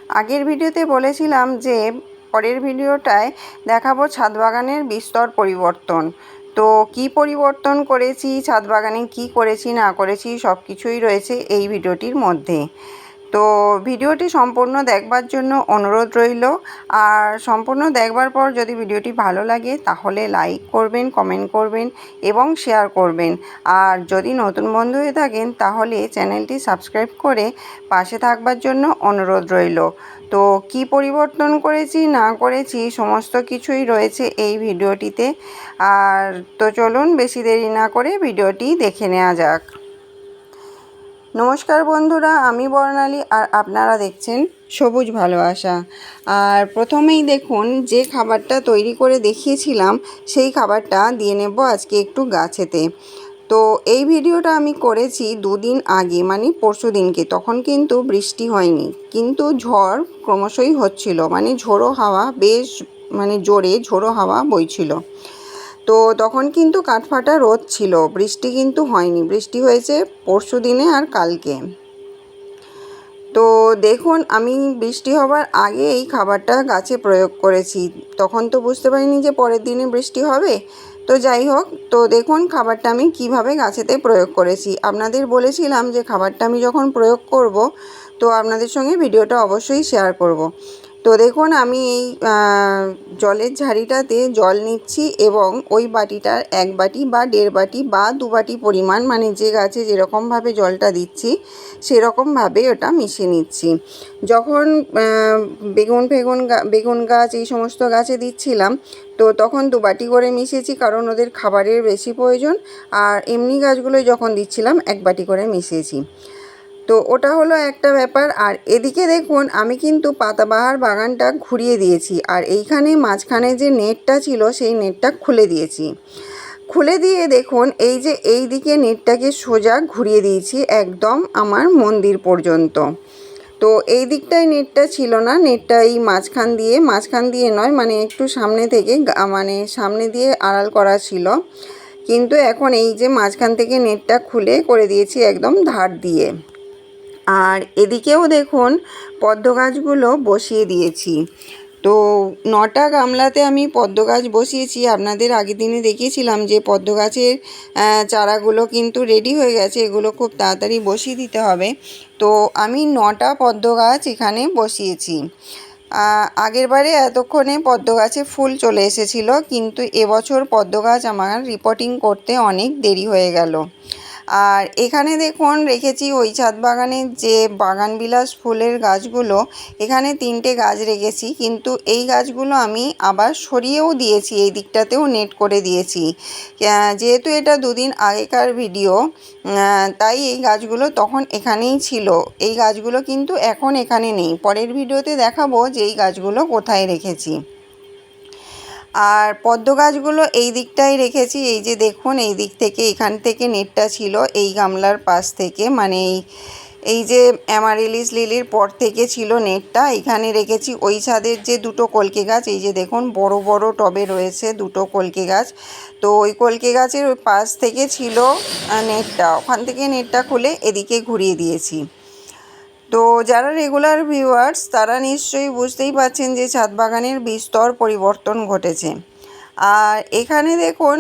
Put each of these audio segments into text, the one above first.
আগের ভিডিওতে বলেছিলাম যে পরের ভিডিওটায় দেখাবো ছাদ বাগানের বিস্তর পরিবর্তন। তো কি পরিবর্তন করেছি, ছাদ বাগানে কি করেছি না করেছি সব কিছুই রয়েছে এই ভিডিওটির মধ্যে। তো ভিডিওটি সম্পূর্ণ দেখবার জন্য অনুরোধ রইল। আর সম্পূর্ণ দেখবার পর যদি ভিডিওটি ভালো লাগে তাহলে লাইক করবেন, কমেন্ট করবেন এবং শেয়ার করবেন। আর যদি নতুন বন্ধু হয়ে থাকেন তাহলে চ্যানেলটি সাবস্ক্রাইব করে পাশে থাকবার জন্য অনুরোধ রইল। তো কি পরিবর্তন করেছি না করেছি সমস্ত কিছুই রয়েছে এই ভিডিওটিতে। আর তো চলুন বেশি দেরি না করে ভিডিওটি দেখে নেওয়া যাক। নমস্কার বন্ধুরা, আমি বর্ণালী আর আপনারা দেখছেন সবুজ ভালোবাসা। আর প্রথমেই দেখুন যে খাবারটা তৈরি করে দেখিয়েছিলাম সেই খাবারটা দিয়ে নেব আজকে একটু গাছেতে। তো এই ভিডিওটা আমি করেছি দুদিন আগে, মানে পরশু দিনকে। তখন কিন্তু বৃষ্টি হয়নি, কিন্তু ঝড় ক্রমশই হচ্ছিল, মানে ঝোড়ো হাওয়া বেশ জোরে ঝোড়ো হাওয়া বইছিল। তো তখন কিন্তু কাঠফাটা রোদ ছিল, বৃষ্টি কিন্তু হয়নি। বৃষ্টি হয়েছে পরশু দিনে আর কালকে। তো দেখুন আমি বৃষ্টি হবার আগে এই খাবারটা গাছে প্রয়োগ করেছি। তখন তো বুঝতে পারিনি যে পরের দিনে বৃষ্টি হবে। তো যাই হোক, তো দেখুন খাবারটা আমি কিভাবে গাছেতে প্রয়োগ করেছি। আপনাদের বলেছিলাম যে খাবারটা আমি যখন প্রয়োগ করব তো আপনাদের সঙ্গে ভিডিওটা অবশ্যই শেয়ার করব। তো দেখুন আমি এই জলের ঝাড়িটাতে জল নিচ্ছি এবং ওই বাটিটার 1 বাটি বা 1.5 বাটি বা 2 বাটি পরিমাণ, মানে যে গাছে যেরকমভাবে জলটা দিচ্ছি সেরকমভাবে ওটা মিশিয়ে নিচ্ছি। যখন বেগুন গাছ এই সমস্ত গাছে দিচ্ছিলাম তো তখন 2 বাটি করে মিশিয়েছি, কারণ ওদের খাবারের বেশি প্রয়োজন। আর এমনি গাছগুলোই যখন দিচ্ছিলাম 1 বাটি করে মিশিয়েছি। তো ওটা হলো একটা ব্যাপার। আর এদিকে দেখুন আমি কিন্তু পাতাবাহার বাগানটা ঘুরিয়ে দিয়েছি, আর এইখানে মাঝখানে যে নেটটা ছিল সেই নেটটা খুলে দিয়েছি। খুলে দিয়ে দেখুন এই যে এই দিকে নেটটাকে সোজা ঘুরিয়ে দিয়েছি একদম আমার মন্দির পর্যন্ত। তো এই দিকটায় নেটটা ছিল না, নেটটা এই মাঝখান দিয়ে নয়, মানে একটু সামনে থেকে সামনে দিয়ে আড়াল করা ছিল। কিন্তু এখন এই যে মাঝখান থেকে নেটটা খুলে করে দিয়েছি একদম ধার দিয়ে। আর এদিকেও দেখুন পদ্ম গাছগুলো বসিয়ে দিয়েছি। তো 9টা গামলাতে আমি পদ্ম গাছ বসিয়েছি। আপনাদের আগের দিনে দেখিয়েছিলাম যে পদ্ম গাছের চারাগুলো কিন্তু রেডি হয়ে গেছে, এগুলো খুব তাড়াতাড়ি বসিয়ে দিতে হবে। তো আমি 9টা পদ্ম গাছ এখানে বসিয়েছি। আগের বারে এতক্ষণে পদ্ম গাছে ফুল চলে এসেছিলো, কিন্তু এবছর পদ্ম গাছ আমার রিপোর্টিং করতে অনেক দেরি হয়ে গেল। আর এখানে দেখুন রেখেছি ওই ছাদ বাগানের যে বাগানবিলাস ফুলের গাছগুলো, এখানে 3টে গাছ রেখেছি, কিন্তু এই গাছগুলো আমি আবার সরিয়েও দিয়েছি, এই দিকটাতেও নেট করে দিয়েছি। যেহেতু এটা 2 দিন আগেকার ভিডিও, তাই এই গাছগুলো তখন এখানেই ছিল। এই গাছগুলো কিন্তু এখন এখানে নেই। পরের ভিডিওতে দেখাবো যে এই গাছগুলো কোথায় রেখেছি। আর পদ্ম গাছগুলো এই দিকটাই রেখেছি। এই যে দেখুন এই দিক থেকে, এখান থেকে নেটটা ছিল এই গামলার পাশ থেকে, মানে এই যে অ্যামারিলিস লিলির পর থেকে ছিল নেটটা। এখানে রেখেছি ওই ছাদের যে 2টো কলকে গাছ, এই যে দেখুন বড় বড় টবে রয়েছে 2টো কলকে গাছ। তো ওই কলকে গাছের ওই পাশ থেকে ছিল নেটটা, ওখান থেকে নেটটা খুলে এদিকে ঘুরিয়ে দিয়েছি। তো যারা রেগুলার ভিউয়ার্স তারা নিশ্চয়ই বুঝতেই পারছেন যে ছাদ বাগানের বিস্তর পরিবর্তন ঘটেছে। আর এখানে দেখুন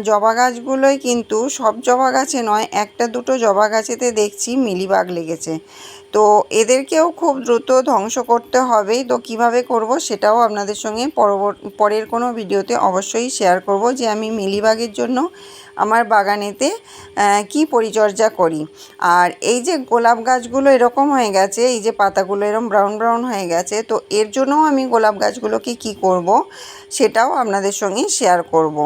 জবা গাছগুলোই, কিন্তু সব জবা গাছে নয়, 1টা 2টো জবা গাছেতে দেখছি মিলিবাগ লেগেছে। তো এদেরকেও খুব দ্রুত ধ্বংস করতে হবে। তো কিভাবে করব সেটাও আপনাদের সঙ্গে পরের কোনো ভিডিওতে অবশ্যই শেয়ার করব, যে আমি মিলিবাগের জন্য আমার বাগানেতে কি পরিচর্যা করি। আর এই যে গোলাপ গাছগুলো এরকম হয়ে গেছে, এই যে পাতাগুলো এরকম ব্রাউন ব্রাউন হয়ে গেছে, তো এর জন্যও আমি গোলাপ গাছগুলোকে কি করব সেটাও আপনাদের সঙ্গে শেয়ার করব।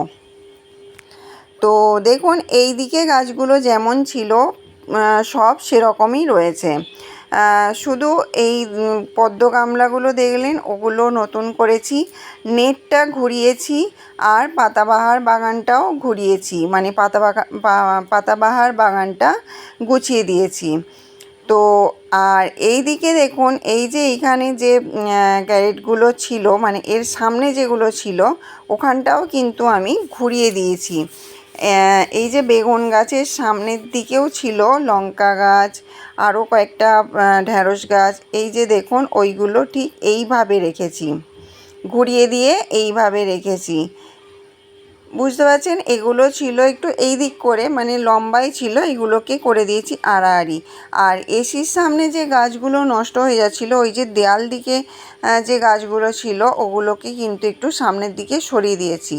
তো দেখুন এই দিকে গাছগুলো যেমন ছিল সব সেরকমই রয়েছে। শুধু এই পদ্ম গামলাগুলো দেখলেন, ওগুলো নতুন করেছি, নেটটা ঘুরিয়েছি, আর পাতাবাহার বাগানটাও ঘুরিয়েছি, মানে পাতাবাহার বাগানটা গুছিয়ে দিয়েছি। তো আর এই দিকে দেখুন এই যে এইখানে যে ক্যারেটগুলো ছিল, মানে এর সামনে যেগুলো ছিল ওখানটাও কিন্তু আমি ঘুরিয়ে দিয়েছি। এই যে বেগুন গাছের সামনের দিকেও ছিল লঙ্কা গাছ, আরও কয়েকটা ঢ্যাঁড়স গাছ। এই যে দেখুন ওইগুলো ঠিক এইভাবে রেখেছি, ঘুরিয়ে দিয়ে এইভাবে রেখেছি। বুঝতে পারছেন, এগুলো ছিল একটু এই দিক করে, মানে লম্বাই ছিল, এগুলোকে করে দিয়েছি আড়াআড়ি। আর এসির সামনে যে গাছগুলো নষ্ট হয়ে যাচ্ছিলো, ওই যে দেয়াল দিকে যে গাছগুলো ছিল ওগুলোকে কিন্তু একটু সামনের দিকে সরিয়ে দিয়েছি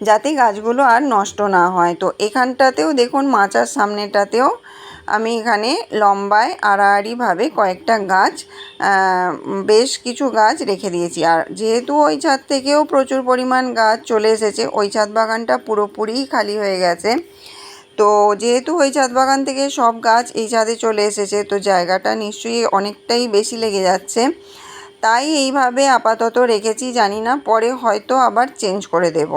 যাতে গাছগুলো আর নষ্ট না হয়। তো এখানটাতেও দেখুন মাচার সামনেটাতেও আমি এখানে লম্বায় আড়াআড়িভাবে কয়েকটা গাছ, বেশ কিছু গাছ রেখে দিয়েছি। আর যেহেতু ওই ছাদ থেকেও প্রচুর পরিমাণ গাছ চলে এসেছে, ওই ছাদ বাগানটা পুরোপুরিই খালি হয়ে গেছে। তো যেহেতু ওই ছাদ বাগান থেকে সব গাছ এই ছাদে চলে এসেছে, তো জায়গাটা নিশ্চয়ই অনেকটাই বেশি লেগে যাচ্ছে, তাই এইভাবে আপাতত রেখেছি। জানি না পরে হয়তো আবার চেঞ্জ করে দেব।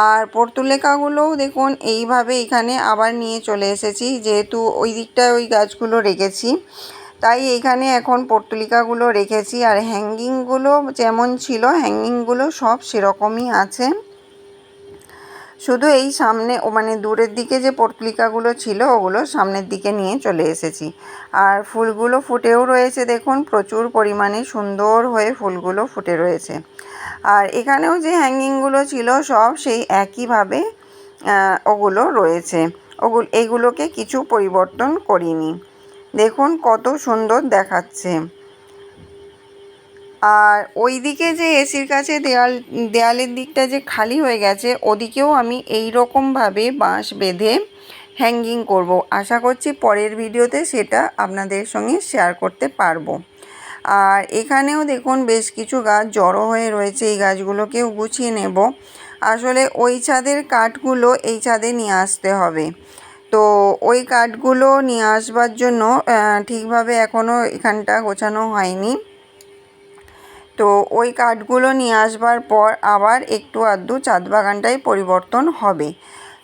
আর পর্তুলেকাগুলোও দেখুন এইভাবে এখানে আবার নিয়ে চলে এসেছি, যেহেতু ওই দিকটায় ওই গাছগুলো রেখেছি, তাই এইখানে এখন পর্তুলিকাগুলো রেখেছি। আর হ্যাঙ্গিংগুলো যেমন ছিল হ্যাঙ্গিংগুলো সব সেরকমই আছে, শুধু এই সামনে মানে দূরের দিকে যে পর্তুলিকাগুলো ছিল ওগুলো সামনের দিকে নিয়ে চলে এসেছি। আর ফুলগুলো ফুটেও রয়েছে দেখুন, প্রচুর পরিমাণে সুন্দর হয়ে ফুলগুলো ফুটে রয়েছে। আর এখানেও যে হ্যাঙ্গিংগুলো ছিল সব সেই একইভাবে ওগুলো রয়েছে, এগুলোকে কিছু পরিবর্তন করিনি। দেখুন কত সুন্দর দেখাচ্ছে। আর ওই দিকে যে এসির কাছে দেয়ালের দিকটা যে খালি হয়ে গেছে, ওদিকেও আমি এই রকমভাবে বাঁশ বেঁধে হ্যাঙ্গিং করব। আশা করছি পরের ভিডিওতে সেটা আপনাদের সঙ্গে শেয়ার করতে পারবো। আর এখানেও দেখুন বেশ কিছু গাছ জড়ো হয়ে রয়েছে, এই গাছগুলোকেও গুছিয়ে নেব। আসলে ওই ছাদের কাঠগুলো এই ছাদে নিয়ে আসতে হবে, তো ওই কাঠগুলো নিয়ে আসবার জন্য ঠিকভাবে এখনও এখানটা গোছানো হয়নি। তো ওই কাঠগুলো নিয়ে আসবার পর আবার একটু আধটু ছাদ বাগানটাই পরিবর্তন হবে।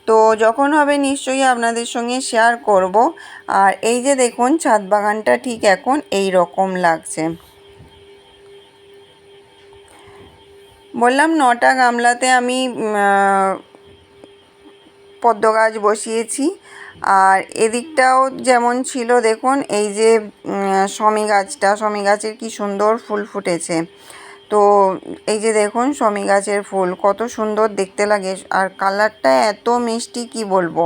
তো যখন হবে নিশ্চয়ই আপনাদের সঙ্গে শেয়ার করব। আর এই যে দেখুন ছাদ বাগানটা ঠিক এখন এই রকম লাগছে। বললাম 9টা গামলাতে আমি পদ্ম গাছ বসিয়েছি। আর এদিকটাও যেমন ছিল দেখুন, এই যে শমী গাছের কি সুন্দর ফুল ফুটেছে। তো এই যে দেখুন শমী গাছের ফুল কত সুন্দর দেখতে লাগে, আর কালারটা এত মিষ্টি কি বলবো।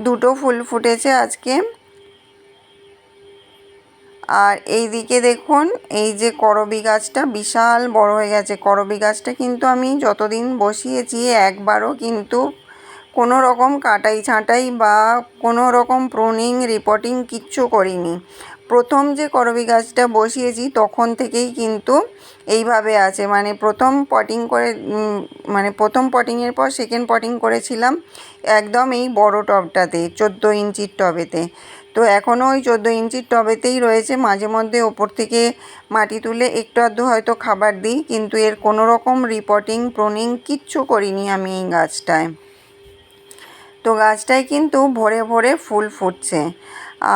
দুটো ফুল ফুটেছে আজকে। আর এই দিকে দেখুন এই যে করবী গাছটা বিশাল বড় হয়ে গেছে। করবী গাছটা কিন্তু আমি যতদিন বসিয়েছি একবারও কিন্তু কোনো রকম কাটাই ছাঁটাই বা কোনো রকম প্রুনিং রিপোর্টিং কিচ্ছু করিনি। প্রথম যে করবী গাছটা বসিয়েছি তখন থেকেই কিন্তু এইভাবে আছে, মানে প্রথম পটিংয়ের পর সেকেন্ড পটিং করেছিলাম একদম এই বড় টবটাতে, 14 ইঞ্চির টবেতে। তো এখনও ওই 14 ইঞ্চির টবেতেই রয়েছে। মাঝে মধ্যে ওপর থেকে মাটি তুলে একটু আধটু হয়তো খাবার দিই, কিন্তু এর কোনো রকম রিপোর্টিং প্রুনিং কিচ্ছু করিনি আমি এই গাছটায়। তো গাছটায় কিন্তু ভরে ভরে ফুল ফুটছে।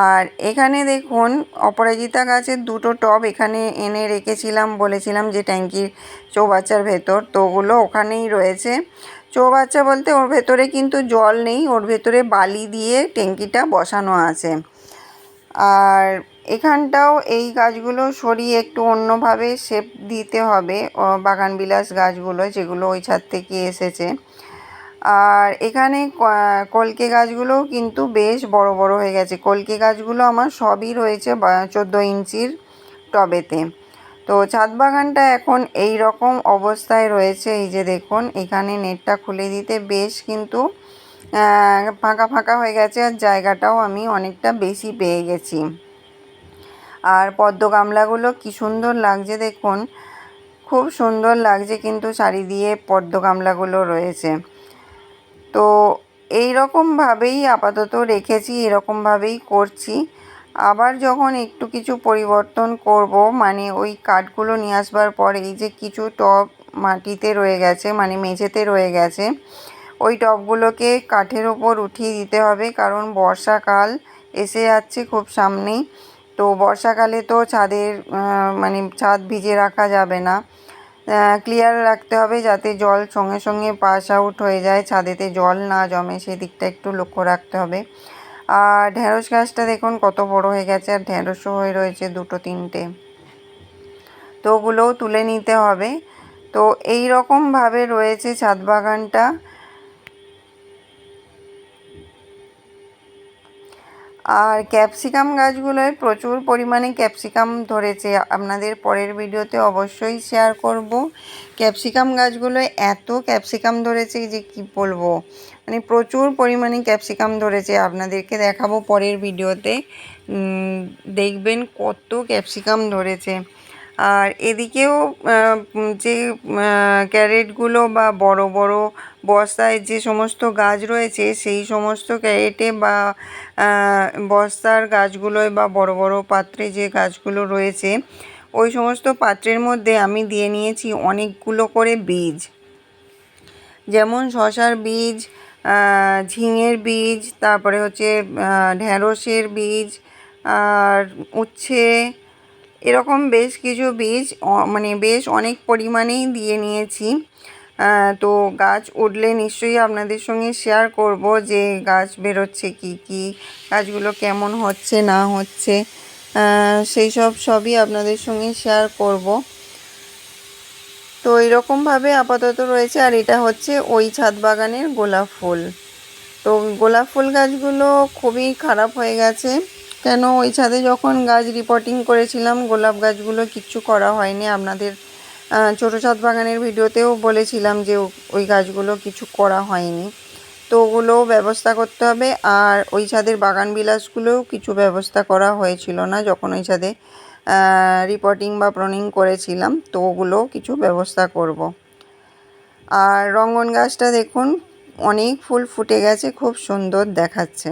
আর এখানে দেখুন অপরাজিতা গাছের দুটো টব এখানে এনে রেখেছিলাম, বলেছিলাম যে ট্যাঙ্কির চৌবাচ্চার ভেতর, তো ওগুলো ওখানেই রয়েছে। চৌবাচ্চা বলতে ওর ভেতরে কিন্তু জল নেই, ওর ভেতরে বালি দিয়ে ট্যাঙ্কিটা বসানো আছে। আর এখানটাও এই গাছগুলো সরিয়ে একটু অন্যভাবে শেপ দিতে হবে, বাগানবিলাস গাছগুলো যেগুলো ওই ছাদ থেকে এসেছে। আর এখানে কলকে গাছগুলোও কিন্তু বেশ বড় বড় হয়ে গেছে। কলকে গাছগুলো আমার সবই রয়েছে 14 ইঞ্চির টবেতে। তো ছাদ বাগানটা এখন এই রকম অবস্থায় রয়েছে। এই যে দেখুন এখানে নেটটা খুলে দিতে বেশ কিন্তু ফাঁকা ফাঁকা হয়ে গেছে, আর জায়গাটাও আমি অনেকটা বেশি পেয়ে গেছি। আর পদ্ম গামলাগুলো কি সুন্দর লাগছে দেখুন, খুব সুন্দর লাগছে কিন্তু সারি দিয়ে পদ্ম গামলাগুলো রয়েছে। তো এই রকমভাবেই আপাতত রেখেছি, এরকমভাবেই করছি। আবার যখন একটু কিছু পরিবর্তন করব, মানে ওই কাঠগুলো নিয়ে আসবার পর এই যে কিছু টব মাটিতে রয়ে গেছে, মানে মেঝেতে রয়ে গেছে, ওই টবগুলোকে কাঠের ওপর উঠিয়ে দিতে হবে, কারণ বর্ষাকাল এসে যাচ্ছে খুব সামনেই। তো বর্ষাকালে তো ছাদের মানে ছাদ ভিজে রাখা যাবে না, ক্লিয়ার রাখতে হবে যাতে জল সঙ্গে সঙ্গে পাস আউট হয়ে যায়, ছাদেতে জল না জমে সেদিকটা একটু লক্ষ্য রাখতে হবে। আর ঢ্যাঁড়স গাছটা দেখুন কত বড় হয়ে গেছে, আর ঢ্যাঁড়সও হয়ে রয়েছে 2-3টে, তো ওগুলোও তুলে নিতে হবে। তো এই রকমভাবে রয়েছে ছাদ বাগানটা। আর ক্যাপসিকাম গাছগুলোয় প্রচুর পরিমাণে ক্যাপসিকাম ধরেছে, আপনাদের পরের ভিডিওতে অবশ্যই শেয়ার করব। ক্যাপসিকাম গাছগুলোয় এত ক্যাপসিকাম ধরেছে যে কি বলবো, মানে প্রচুর পরিমাণে ক্যাপসিকাম ধরেছে, আপনাদেরকে দেখাবো পরের ভিডিওতে, দেখবেন কত ক্যাপসিকাম ধরেছে। আর এদিকেও যে ক্যারেটগুলো বা বড় বড় বস্তায় যে সমস্ত গাছ রয়েছে, সেই সমস্ত ক্যারেটে বা বস্তার গাছগুলোয় বা বড় বড় পাত্রে যে গাছগুলো রয়েছে, ওই সমস্ত পাত্রের মধ্যে আমি দিয়ে নিয়েছি অনেকগুলো করে বীজ, যেমন শসার বীজ, ঝিঙের বীজ, তারপরে হচ্ছে ঢ্যাঁড়সের বীজ, আর উচ্ছে, এরকম বেশ কিছু বীজ মানে বেশ অনেক পরিমাণেই দিয়ে নিয়েছি। তো গাছ উঠলে নিশ্চয়ই আপনাদের সঙ্গে শেয়ার করব যে গাছ বেরোচ্ছে কি কি, গাছগুলো কেমন হচ্ছে না হচ্ছে, সেই সবই আপনাদের সঙ্গে শেয়ার করব। তো এরকমভাবে আপাতত রয়েছে। আর এটা হচ্ছে ওই ছাদ বাগানের গোলাপ ফুল। তো গোলাপ ফুল গাছগুলো খুবই খারাপ হয়ে গেছে, কেন ওই ছাদে যখন গাছ রিপোর্টিং করেছিলাম গোলাপ গাছগুলো কিচ্ছু করা হয়নি। আপনাদের ছোটো ছাদ বাগানের ভিডিওতেও বলেছিলাম যে ওই গাছগুলো কিছু করা হয়নি, তো ওগুলোও ব্যবস্থা করতে হবে। আর ওই ছাদের বাগান বিলাসগুলোও কিছু ব্যবস্থা করা হয়েছিল না যখন ওই ছাদে রিপোর্টিং বা প্রনিং করেছিলাম, তো ওগুলোও কিছু ব্যবস্থা করব। আর রঙ্গন গাছটা দেখুন অনেক ফুল ফুটে গেছে, খুব সুন্দর দেখাচ্ছে।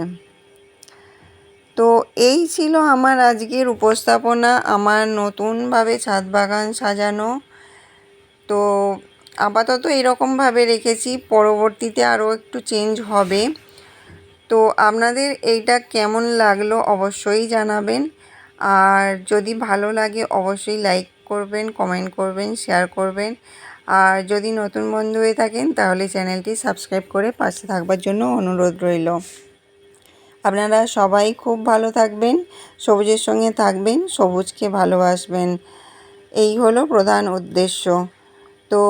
তো এই ছিল আমার আজকের উপস্থাপনা, আমার নতুনভাবে ছাদ বাগান সাজানো। তো আপাতত এরকমভাবে রেখেছি, পরবর্তীতে আরও একটু চেঞ্জ হবে। তো আপনাদের এইটা কেমন লাগলো অবশ্যই জানাবেন, আর যদি ভালো লাগে অবশ্যই লাইক করবেন, কমেন্ট করবেন, শেয়ার করবেন। আর যদি নতুন বন্ধু হয়ে থাকেন তাহলে চ্যানেলটি সাবস্ক্রাইব করে পাশে থাকবার জন্য অনুরোধ রইল। আপনারা সবাই খুব ভালো থাকবেন, সবুজের সঙ্গে থাকবেন, সবুজকে ভালোবাসবেন, এই হলো প্রধান উদ্দেশ্য। তো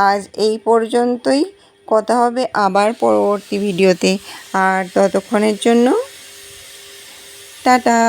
আজ এই পর্যন্তই, কথা হবে আবার পরবর্তী ভিডিওতে। আর ততক্ষণের জন্য টাটা।